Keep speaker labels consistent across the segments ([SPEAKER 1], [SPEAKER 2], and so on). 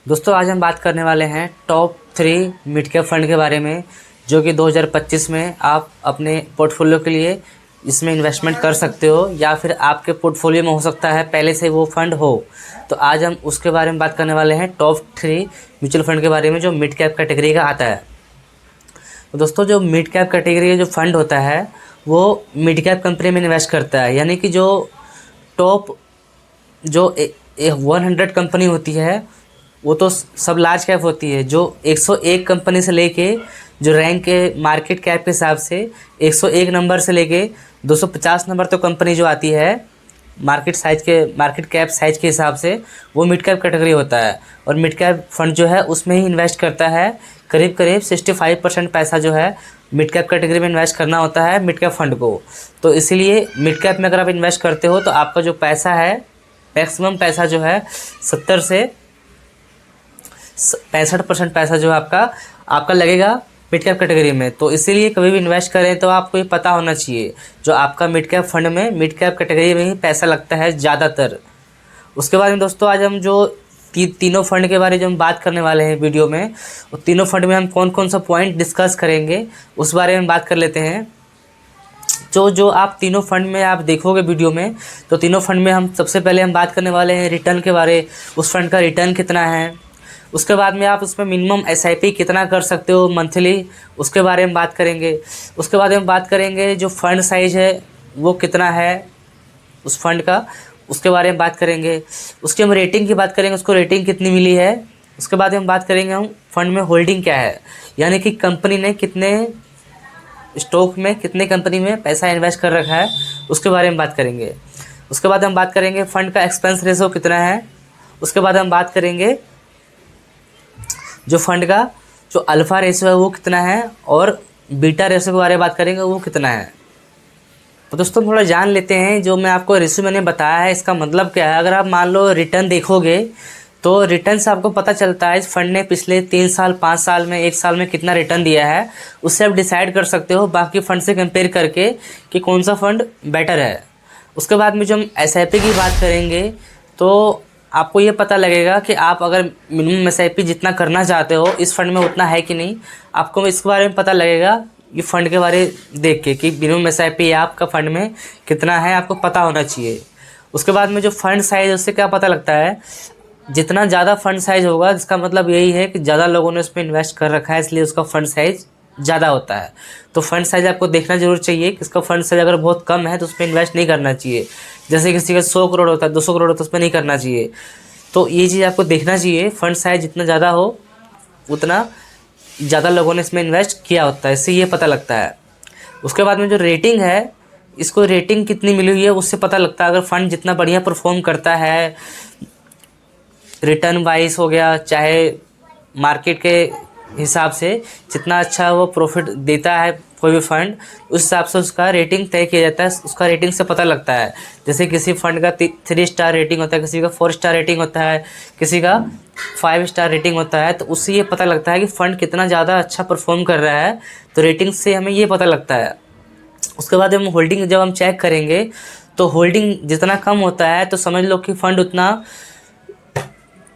[SPEAKER 1] दोस्तों आज हम बात करने वाले हैं टॉप 3 मिड कैप फंड के बारे में, जो कि 2025 में आप अपने पोर्टफोलियो के लिए इसमें इन्वेस्टमेंट कर सकते हो या फिर आपके पोर्टफोलियो में हो सकता है पहले से वो फंड हो। तो आज हम उसके बारे में बात करने वाले हैं, टॉप 3 म्यूचुअल फंड के बारे में जो मिड कैप कैटेगरी का आता है। तो दोस्तों जो मिड कैप कैटेगरी का जो फंड होता है वो मिड कैप कंपनी में इन्वेस्ट करता है, यानी कि जो टॉप जो 100 कंपनी होती है वो तो सब लार्ज कैप होती है। जो 101 कंपनी से लेके जो रैंक है मार्केट कैप के हिसाब से 101 नंबर से लेके 250 नंबर तो कंपनी जो आती है मार्केट कैप साइज के हिसाब से वो मिड कैप कैटेगरी होता है। और मिड कैप फंड जो है उसमें ही इन्वेस्ट करता है। करीब 65% पैसा जो है मिड कैप कैटेगरी में इन्वेस्ट करना होता है मिड कैप फंड को। तो इसीलिए मिड कैप में अगर आप इन्वेस्ट करते हो तो आपका जो पैसा है मैक्सिमम पैसा जो है 70 से 65% पैसा जो है आपका लगेगा मिड कैप कैटेगरी में। तो इसीलिए कभी भी इन्वेस्ट करें तो आपको ये पता होना चाहिए जो आपका मिड कैप फंड में मिड कैप कैटेगरी में ही पैसा लगता है ज़्यादातर। उसके बाद में दोस्तों आज हम जो तीनों फंड के बारे में जो हम बात करने वाले हैं वीडियो में, और तीनों फंड में हम कौन कौन सा पॉइंट डिस्कस करेंगे उस बारे में बात कर लेते हैं। जो आप तीनों फंड में आप देखोगे वीडियो में, तो तीनों फंड में हम सबसे पहले हम बात करने वाले हैं रिटर्न के बारे, उस फंड का रिटर्न कितना है। उसके बाद में आप उसमें मिनिमम एसआईपी कितना कर सकते हो मंथली, उसके बारे में बात करेंगे। उसके बाद हम बात करेंगे जो फंड साइज है वो कितना है उस फंड का, उसके बारे में बात करेंगे। उसकी हम रेटिंग की बात करेंगे, उसको रेटिंग कितनी मिली है। उसके बाद हम बात करेंगे हम फंड में होल्डिंग क्या है, यानी कि कंपनी ने कितने स्टॉक में कितने कंपनी में पैसा इन्वेस्ट कर रखा है, उसके बारे में बात करेंगे। उसके बाद हम बात करेंगे फंड का एक्सपेंस रेशो कितना है। उसके बाद हम बात करेंगे जो फंड का जो अल्फ़ा रेशो है वो कितना है, और बीटा रेशो के बारे में बात करेंगे वो कितना है। तो दोस्तों थोड़ा जान लेते हैं जो मैं आपको रेशो मैंने बताया है इसका मतलब क्या है। अगर आप मान लो रिटर्न देखोगे तो रिटर्न से आपको पता चलता है इस फंड ने पिछले 3 साल 5 साल में 1 साल में कितना रिटर्न दिया है। उससे आप डिसाइड कर सकते हो बाकी फ़ंड से कंपेयर करके कि कौन सा फ़ंड बेटर है। उसके बाद में जो हम एसआईपी की बात करेंगे तो आपको ये पता लगेगा कि आप अगर मिनिमम एसआईपी जितना करना चाहते हो इस फंड में उतना है कि नहीं। आपको इसके बारे में पता लगेगा ये फ़ंड के बारे देख के कि मिनिमम एसआईपी आपका फ़ंड में कितना है, आपको पता होना चाहिए। उसके बाद में जो फ़ंड साइज़ उससे क्या पता लगता है, जितना ज़्यादा फंड साइज़ होगा इसका मतलब यही है कि ज़्यादा लोगों ने उसमें इन्वेस्ट कर रखा है, इसलिए उसका फ़ंड साइज़ ज़्यादा होता है। तो फंड साइज़ आपको देखना जरूर चाहिए कि इसका फंड साइज़ अगर बहुत कम है तो उसमें इन्वेस्ट नहीं करना चाहिए। जैसे किसी का 100 करोड़ होता है 200 करोड़ होता है उसमें नहीं करना चाहिए। तो ये चीज़ आपको देखना चाहिए, फंड साइज़ जितना ज़्यादा हो उतना ज़्यादा लोगों ने इसमें इन्वेस्ट किया होता है, इससे ये पता लगता है। उसके बाद में जो रेटिंग है, इसको रेटिंग कितनी मिली हुई है उससे पता लगता है। अगर फंड जितना बढ़िया परफॉर्म करता है रिटर्न वाइज हो गया चाहे मार्केट के हिसाब से, जितना अच्छा वो प्रॉफिट देता है कोई भी फंड, उस हिसाब से उसका रेटिंग तय किया जाता है। उसका रेटिंग से पता लगता है। जैसे किसी फंड का 3 स्टार रेटिंग होता है, किसी का 4 स्टार रेटिंग होता है, किसी का 5 स्टार रेटिंग होता है। तो उससे ये पता लगता है कि फ़ंड कितना ज़्यादा अच्छा परफॉर्म कर रहा है, तो रेटिंग से हमें ये पता लगता है। उसके बाद हम होल्डिंग जब हम चेक करेंगे तो होल्डिंग जितना कम होता है तो समझ लो कि फ़ंड उतना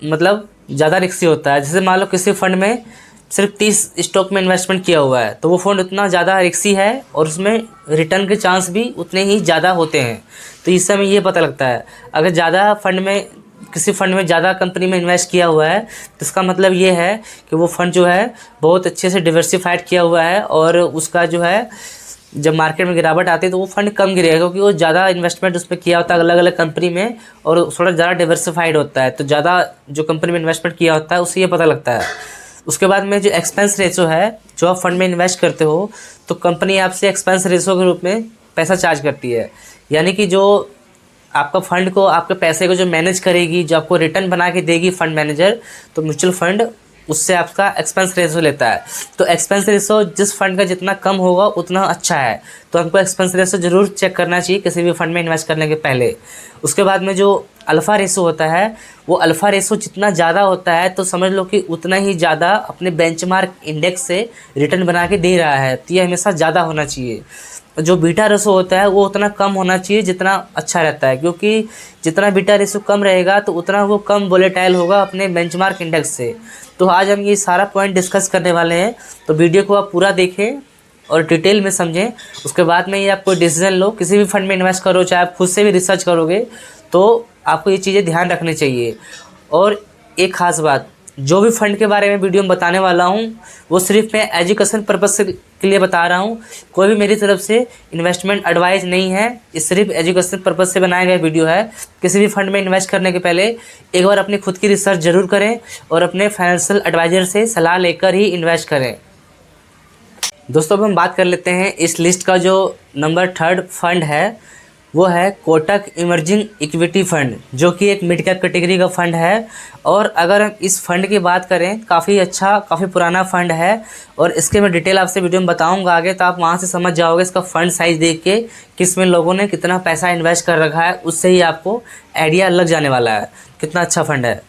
[SPEAKER 1] मतलब ज़्यादा रिस्की होता है। जैसे मान लो किसी फंड में सिर्फ 30 स्टॉक में इन्वेस्टमेंट किया हुआ है तो वो फंड उतना ज़्यादा रिस्की है और उसमें रिटर्न के चांस भी उतने ही ज़्यादा होते हैं। तो इससे हमें ये पता लगता है अगर ज़्यादा फंड में किसी फंड में ज़्यादा कंपनी में इन्वेस्ट किया हुआ है तो इसका मतलब ये है कि वो फंड जो है बहुत अच्छे से डिवर्सिफाइड किया हुआ है, और उसका जो है जब मार्केट में गिरावट आती है तो वो फंड कम गिरेगा क्योंकि वो ज़्यादा इन्वेस्टमेंट उसमें किया होता है अलग अलग कंपनी में, और थोड़ा ज़्यादा डिवर्सिफाइड होता है। तो ज़्यादा जो कंपनी में इन्वेस्टमेंट किया होता है उससे ये पता लगता है। उसके बाद में जो एक्सपेंस रेशो है, जो आप फंड में इन्वेस्ट करते हो तो कंपनी आपसे एक्सपेंस रेशो के रूप में पैसा चार्ज करती है, यानी कि जो आपका फ़ंड को आपके पैसे को जो मैनेज करेगी, जो आपको रिटर्न बना के देगी फंड मैनेजर, तो म्यूचुअल फंड उससे आपका एक्सपेंस रेशो लेता है। तो एक्सपेंस रेशो जिस फंड का जितना कम होगा उतना अच्छा है। तो हमको एक्सपेंस रेशो ज़रूर चेक करना चाहिए किसी भी फंड में इन्वेस्ट करने के पहले। उसके बाद में जो अल्फ़ा रेशो होता है, वो अल्फ़ा रेशो जितना ज़्यादा होता है तो समझ लो कि उतना ही ज़्यादा अपने बेंचमार्क इंडेक्स से रिटर्न बना के दे रहा है, तो ये हमेशा ज़्यादा होना चाहिए। जो बीटा रेशो होता है वो उतना कम होना चाहिए जितना अच्छा रहता है, क्योंकि जितना बीटा रेशो कम रहेगा तो उतना वो कम वोलेटाइल होगा अपने बेंचमार्क इंडेक्स से। तो आज हम ये सारा पॉइंट डिस्कस करने वाले हैं, तो वीडियो को आप पूरा देखें और डिटेल में समझें। उसके बाद में ये आप कोई डिसीजन लो, किसी भी फंड में इन्वेस्ट करो, चाहे आप खुद से भी रिसर्च करोगे तो आपको ये चीज़ें ध्यान रखनी चाहिए। और एक ख़ास बात, जो भी फंड के बारे में वीडियो में बताने वाला हूँ वो सिर्फ मैं एजुकेशन पर्पस के लिए बता रहा हूँ, कोई भी मेरी तरफ से इन्वेस्टमेंट एडवाइस नहीं है। ये सिर्फ एजुकेशन पर्पस से बनाया गया वीडियो है। किसी भी फंड में इन्वेस्ट करने के पहले एक बार अपनी खुद की रिसर्च ज़रूर करें और अपने फाइनेंशियल एडवाइज़र से सलाह लेकर ही इन्वेस्ट करें। दोस्तों, अब हम बात कर लेते हैं इस लिस्ट का जो नंबर 3 फंड है वो है कोटक इमर्जिंग इक्विटी फंड, जो कि एक मिड कैप कैटेगरी का फंड है। और अगर हम इस फंड की बात करें, काफ़ी अच्छा, काफ़ी पुराना फंड है और इसके मैं डिटेल आपसे वीडियो में बताऊंगा आगे, तो आप वहां से समझ जाओगे इसका फंड साइज़ देख के किसमें लोगों ने कितना पैसा इन्वेस्ट कर रखा है, उससे ही आपको आइडिया लग जाने वाला है कितना अच्छा फंड है।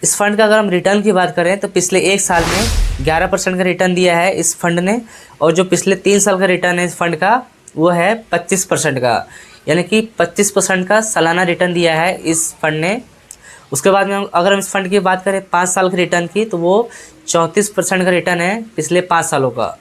[SPEAKER 1] इस फंड का अगर हम रिटर्न की बात करें तो पिछले 1 साल में 11% का रिटर्न दिया है इस फंड ने, और जो पिछले 3 साल का रिटर्न है इस फंड का वो है 25% का, यानी कि 25% का सालाना रिटर्न दिया है इस फंड ने। उसके बाद में अगर हम इस फंड की बात करें 5 साल के रिटर्न की, तो वो 34% का रिटर्न है पिछले 5 सालों का।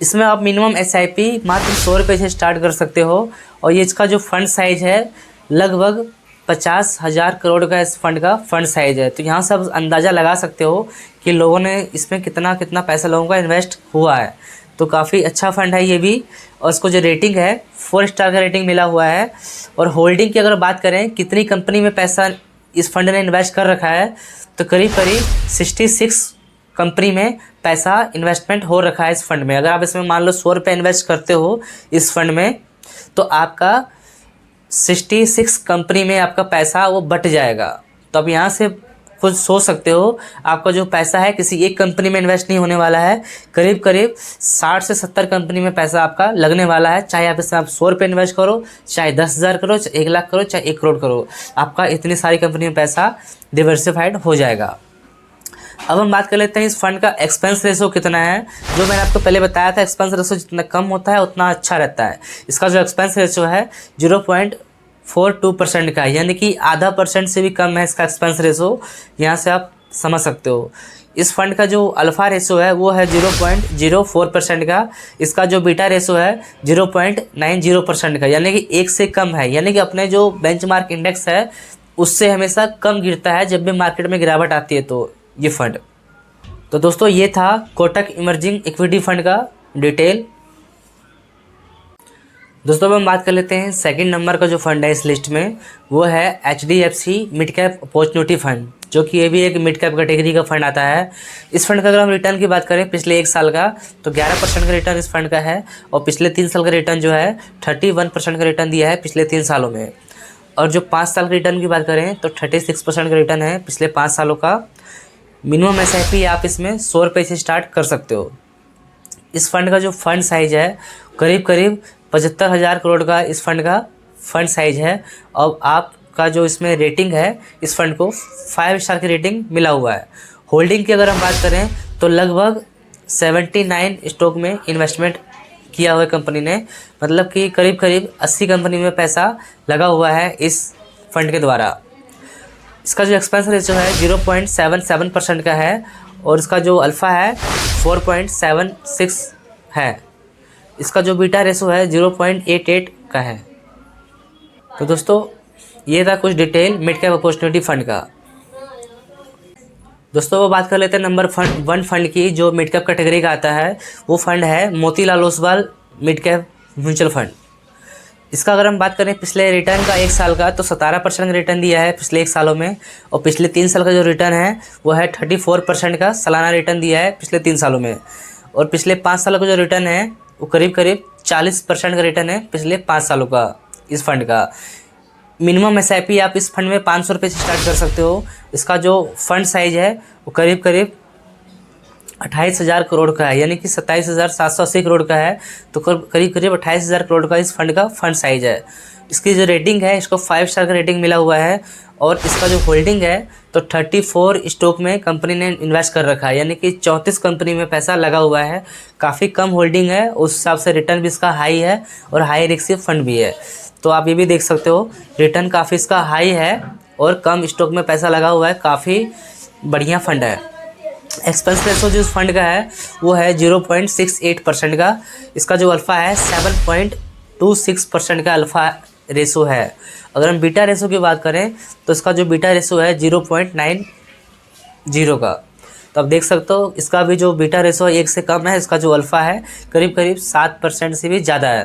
[SPEAKER 1] इसमें आप मिनिमम SIP मात्र 100 रुपये से स्टार्ट कर सकते हो, और ये इसका जो फंड साइज है लगभग 50,000 करोड़ का इस फंड का फंड साइज है। तो यहाँ से आप अंदाज़ा लगा सकते हो कि लोगों ने इसमें कितना कितना पैसा लोगों का इन्वेस्ट हुआ है। तो काफ़ी अच्छा फंड है ये भी, और इसको जो रेटिंग है 4 स्टार का रेटिंग मिला हुआ है। और होल्डिंग की अगर बात करें कितनी कंपनी में पैसा इस फंड ने इन्वेस्ट कर रखा है, तो करीब करीब 66 कंपनी में पैसा इन्वेस्टमेंट हो रखा है इस फंड में। अगर आप इसमें मान लो 100 रुपये इन्वेस्ट करते हो इस फंड में, तो आपका 66 कंपनी में आपका पैसा वो बट जाएगा। तो अब यहाँ से खुद सोच सकते हो आपका जो पैसा है किसी एक कंपनी में इन्वेस्ट नहीं होने वाला है, करीब करीब 60 से 70 कंपनी में पैसा आपका लगने वाला है। चाहे आप इसमें 100 रुपये इन्वेस्ट करो, चाहे 10,000 करो, चाहे 1 लाख करो, चाहे 1 करोड़ करो, आपका इतनी सारी कंपनी में पैसा डिवर्सिफाइड हो जाएगा। अब हम बात कर लेते हैं इस फंड का एक्सपेंस रेशो कितना है। जो मैंने आपको पहले बताया था, एक्सपेंस रेशो जितना कम होता है उतना अच्छा रहता है। इसका जो एक्सपेंस रेशो है 0.42% का, यानी कि आधा % से भी कम है इसका एक्सपेंस रेशो। यहाँ से आप समझ सकते हो। इस फंड का जो अल्फ़ा रेशो है वो है 0.04% का। इसका जो बीटा रेशो है 0.90% का, यानी कि 1 से कम है। यानी कि अपने जो बेंचमार्क इंडेक्स है उससे हमेशा कम गिरता है जब भी मार्केट में गिरावट आती है तो ये फंड। तो दोस्तों, ये था कोटक इमर्जिंग इक्विटी फंड का डिटेल। दोस्तों, अब हम बात कर लेते हैं सेकंड नंबर का जो फंड है इस लिस्ट में, वो है HDFC mid cap opportunity fund, जो कि ये भी एक मिड कैप कैटेगरी का फंड आता है। इस फंड का अगर हम रिटर्न की बात करें पिछले 1 साल का, तो 11% का रिटर्न इस फंड का है, और पिछले 3 साल का रिटर्न जो है 31% का रिटर्न दिया है पिछले 3 सालों में। और जो 5 साल के रिटर्न की बात करें तो 36% का रिटर्न है पिछले 5 सालों का। मिनिमम SIP आप इसमें 100 रुपये से स्टार्ट कर सकते हो। इस फंड का जो फंड साइज है करीब करीब 75,000 करोड़ का इस फंड का फंड साइज है। और आपका जो इसमें रेटिंग है इस फंड को 5 स्टार की रेटिंग मिला हुआ है। होल्डिंग की अगर हम बात करें तो लगभग 79 स्टॉक में इन्वेस्टमेंट किया हुआ है कंपनी ने, मतलब कि करीब करीब 80 कंपनी में पैसा लगा हुआ है इस फंड के द्वारा। इसका जो एक्सपेंस रेशियो है 0.77% का है, और इसका जो अल्फ़ा है 4.76 है। इसका जो बीटा रेशो है 0.88 का है। तो दोस्तों, ये था कुछ detail mid cap opportunity fund का। दोस्तों, वो बात कर लेते हैं नंबर 1 फंड की, जो मिड कैप कैटेगरी का आता है। वो फंड है Motilal Oswal mid cap mutual fund. इसका अगर हम बात करें पिछले रिटर्न का 1 साल का, तो 17% का रिटर्न दिया है पिछले 1 सालों में, और पिछले 3 साल का जो रिटर्न है वो है 34% का सालाना रिटर्न दिया है पिछले 3 सालों में। और पिछले 5 सालों का जो रिटर्न है वो करीब करीब 40% का रिटर्न है पिछले 5 सालों का इस फंड का। मिनिमम SIP आप इस फंड में 500 रुपये से स्टार्ट कर सकते हो। इसका जो फंड साइज है वो करीब करीब 28,000 करोड़ का है, यानी कि 27,780 करोड़ का है। तो करीब करीब 28,000 करोड़ का इस फंड का फंड साइज है। इसकी जो रेटिंग है, इसको 5 स्टार का रेटिंग मिला हुआ है। और इसका जो होल्डिंग है तो 34 स्टॉक में कंपनी ने इन्वेस्ट कर रखा है, यानी कि 34 कंपनी में पैसा लगा हुआ है। काफ़ी कम होल्डिंग है, उस हिसाब से रिटर्न भी इसका हाई है और हाई रिस्क फंड भी है। तो आप ये भी देख सकते हो, रिटर्न काफ़ी इसका हाई है और कम स्टॉक में पैसा लगा हुआ है, काफ़ी बढ़िया फंड है। एक्सपेंस रेशो जो इस फंड का है वो है 0.68% का। इसका जो अल्फ़ा है 7.26% का अल्फ़ा रेशो है। अगर हम बीटा रेशो की बात करें तो इसका जो बीटा रेशो है 0.90 का। तो आप देख सकते हो इसका भी जो बीटा रेशो है 1 से कम है। इसका जो अल्फ़ा है करीब करीब 7% से भी ज़्यादा है।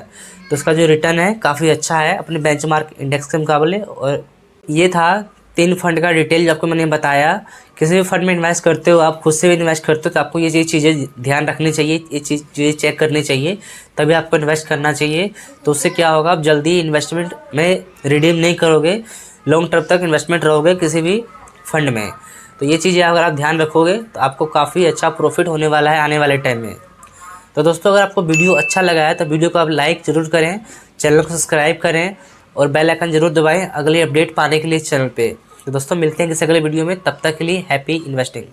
[SPEAKER 1] तो इसका जो रिटर्न है काफ़ी अच्छा है अपने बेंचमार्क इंडेक्स के मुकाबले। और ये था 3 फंड का डिटेल जो आपको मैंने बताया। किसी भी फंड में इन्वेस्ट करते हो, आप खुद से भी इन्वेस्ट करते हो, तो आपको ये चीज़ें ध्यान रखनी चाहिए, ये चीज़ें चेक करनी चाहिए, तभी आपको इन्वेस्ट करना चाहिए। तो उससे क्या होगा, आप जल्दी इन्वेस्टमेंट में रिडीम नहीं करोगे, लॉन्ग टर्म तक इन्वेस्टमेंट रहोगे किसी भी फंड में। तो ये चीज़ें अगर आप ध्यान रखोगे तो आपको काफ़ी अच्छा प्रॉफिट होने वाला है आने वाले टाइम में। तो दोस्तों, अगर आपको वीडियो अच्छा लगा है तो वीडियो को आप लाइक ज़रूर करें, चैनल को सब्सक्राइब करें और बेल आइकन ज़रूर दबाएं अगली अपडेट पाने के लिए चैनल पे। तो दोस्तों, मिलते हैं किसी अगले वीडियो में, तब तक के लिए हैप्पी इन्वेस्टिंग।